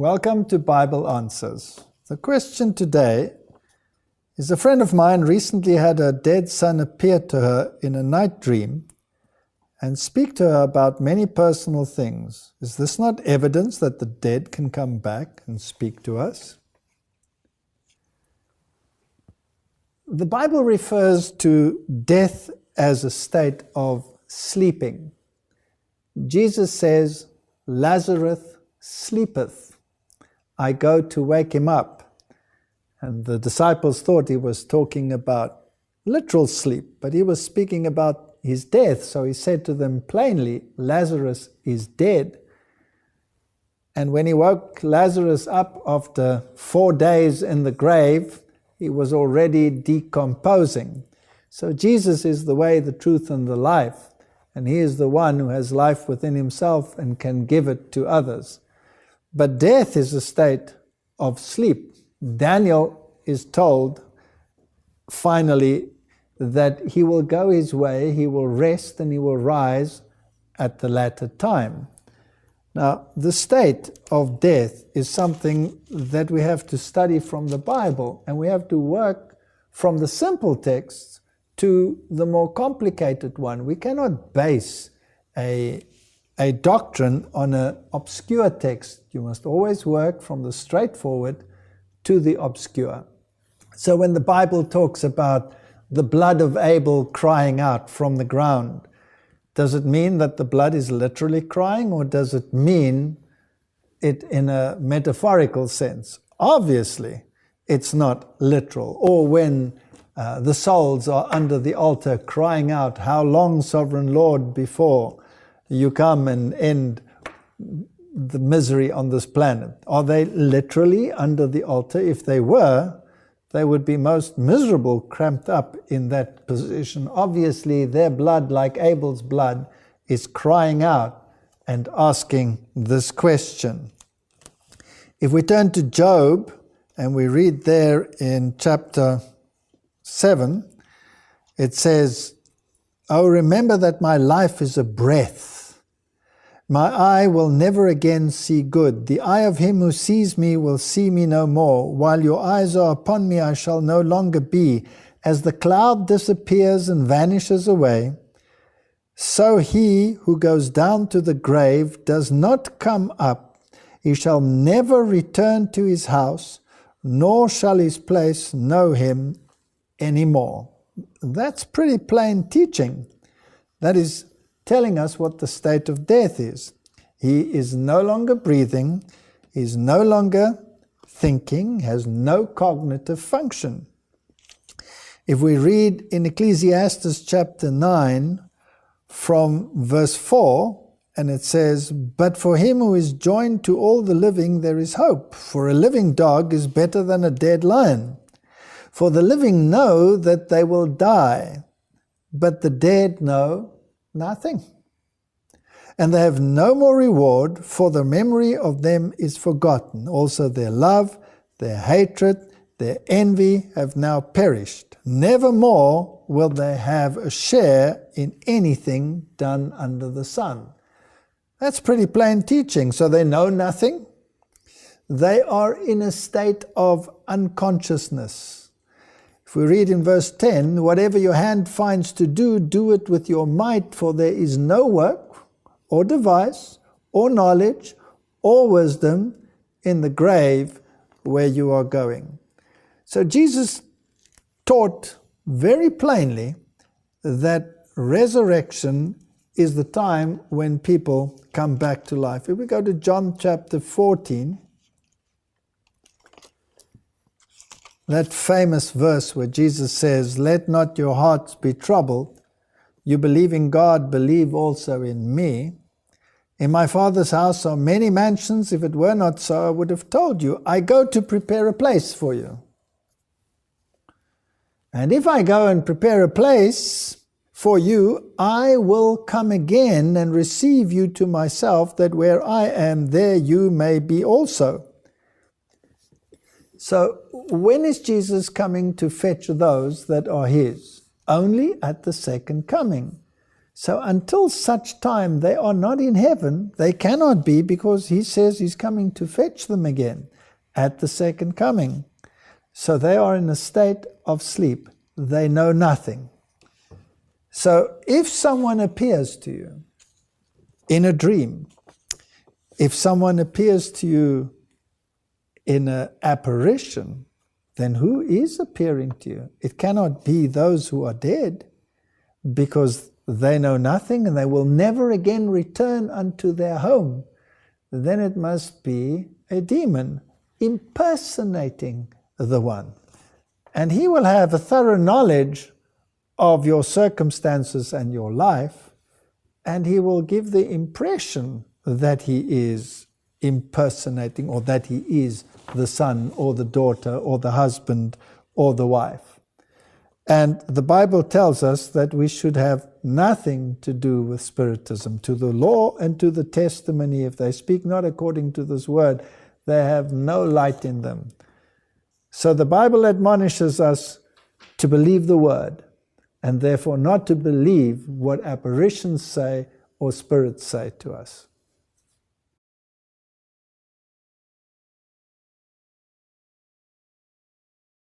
Welcome to Bible Answers. The question today is: a friend of mine recently had her dead son appear to her in a night dream and speak to her about many personal things. Is this not evidence that the dead can come back and speak to us? The Bible refers to death as a state of sleeping. Jesus says, "Lazarus sleepeth. I go to wake him up." And the disciples thought he was talking about literal sleep, but he was speaking about his death. So he said to them plainly, "Lazarus is dead." And when he woke Lazarus up after 4 days in the grave, he was already decomposing. So Jesus is the way, the truth, and the life. And he is the one who has life within himself and can give it to others. But death is a state of sleep. Daniel is told finally that he will go his way, he will rest, and he will rise at the latter time. Now, the state of death is something that we have to study from the Bible, and we have to work from the simple texts to the more complicated one. We cannot base a doctrine on an obscure text. You must always work from the straightforward to the obscure. So when the Bible talks about the blood of Abel crying out from the ground, does it mean that the blood is literally crying, or does it mean it in a metaphorical sense? Obviously, it's not literal. Or when the souls are under the altar crying out, "How long, Sovereign Lord, before you come and end the misery on this planet?" Are they literally under the altar? If they were, they would be most miserable, cramped up in that position. Obviously, their blood, like Abel's blood, is crying out and asking this question. If we turn to Job, and we read there in chapter 7, it says, "Oh, remember that my life is a breath. My eye will never again see good. The eye of him who sees me will see me no more. While your eyes are upon me, I shall no longer be. As the cloud disappears and vanishes away, so he who goes down to the grave does not come up. He shall never return to his house, nor shall his place know him anymore." That's pretty plain teaching. That is telling us what the state of death is. He is no longer breathing, is no longer thinking, has no cognitive function. If we read in Ecclesiastes chapter 9 from verse 4, and it says, "But for him who is joined to all the living there is hope, for a living dog is better than a dead lion. For the living know that they will die, but the dead know nothing. And they have no more reward, for the memory of them is forgotten. Also their love, their hatred, their envy have now perished. Never more will they have a share in anything done under the sun." That's pretty plain teaching. So they know nothing. They are in a state of unconsciousness. If we read in verse 10, "Whatever your hand finds to do, do it with your might, for there is no work or device or knowledge or wisdom in the grave where you are going." So Jesus taught very plainly that resurrection is the time when people come back to life. If we go to John chapter 14, that famous verse where Jesus says, "Let not your hearts be troubled. You believe in God, believe also in me. In my Father's house are many mansions. If it were not so, I would have told you. I go to prepare a place for you. And if I go and prepare a place for you, I will come again and receive you to myself, that where I am, there you may be also." So when is Jesus coming to fetch those that are his? Only at the second coming. So until such time they are not in heaven, they cannot be, because he says he's coming to fetch them again at the second coming. So they are in a state of sleep. They know nothing. So if someone appears to you in a dream, if someone appears to you in an apparition, then who is appearing to you? It cannot be those who are dead, because they know nothing and they will never again return unto their home. Then it must be a demon impersonating the one. And he will have a thorough knowledge of your circumstances and your life, and he will give the impression that he is impersonating, or that he is the son or the daughter or the husband or the wife. And the Bible tells us that we should have nothing to do with spiritism. To the law and to the testimony, if they speak not according to this word, they have no light in them. So the Bible admonishes us to believe the word, and therefore not to believe what apparitions say or spirits say to us.